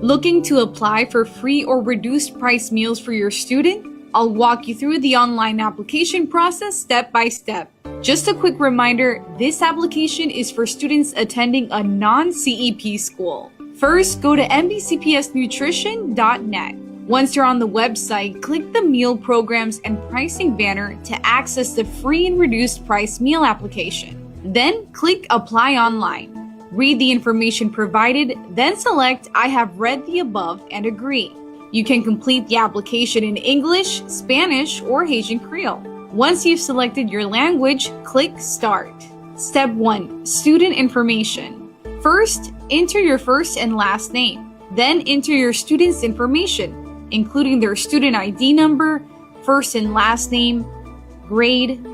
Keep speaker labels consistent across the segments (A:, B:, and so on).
A: Looking to apply for free or reduced price meals for your student? I'll walk you through the online application process step by step. Just a quick reminder, this application is for students attending a non-CEP school. First, go to mdcpsnutrition.net. Once you're on the website, click the meal programs and pricing banner to access the free and reduced price meal application. Then click Apply Online. Read the information provided, then select I have read the above and agree. You can complete the application in English, Spanish, or Haitian Creole. Once you've selected your language, click Start. Step 1. Student Information. First, enter your first and last name. Then enter your student's information, including their student ID number, first and last name, grade,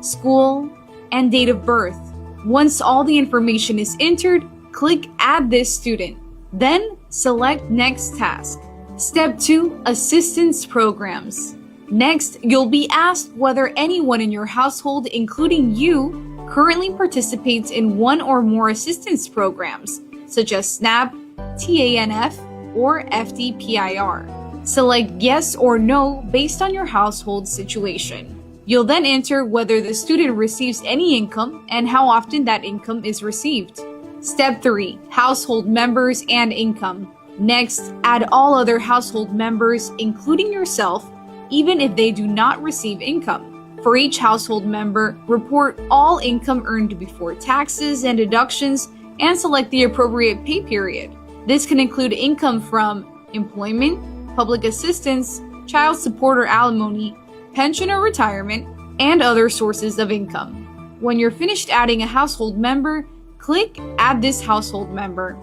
A: school, and date of birth. Once all the information is entered, click Add this student. Then select Next Task. Step 2. Assistance Programs. Next, you'll be asked whether anyone in your household, including you, currently participates in one or more assistance programs, such as SNAP, TANF, or FDPIR. Select Yes or No based on your household situation. You'll then enter whether the student receives any income and how often that income is received. Step 3. Household members and income. Next, add all other household members, including yourself, even if they do not receive income. For each household member, report all income earned before taxes and deductions and select the appropriate pay period. This can include income from employment, public assistance, child support or alimony, pension or retirement, and other sources of income. When you're finished adding a household member, click Add this household member.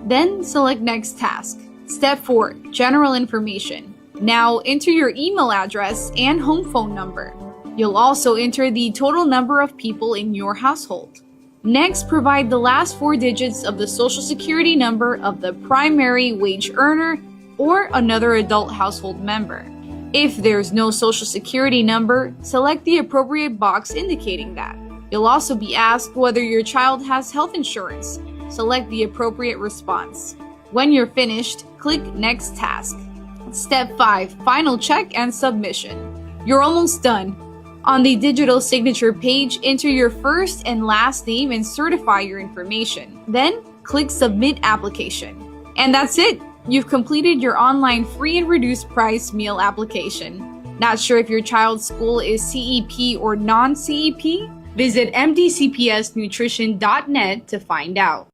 A: Then select Next Task. Step 4. General Information. Now enter your email address and home phone number. You'll also enter the total number of people in your household. Next, provide the last 4 digits of the Social Security number of the primary wage earner or another adult household member. If there's no Social Security number, select the appropriate box indicating that. You'll also be asked whether your child has health insurance. Select the appropriate response. When you're finished, click Next Task. Step 5. Final check and submission. You're almost done. On the digital signature page, enter your first and last name and certify your information. Then, click Submit Application. And that's it! You've completed your online free and reduced price meal application. Not sure if your child's school is CEP or non-CEP? Visit mdcpsnutrition.net to find out.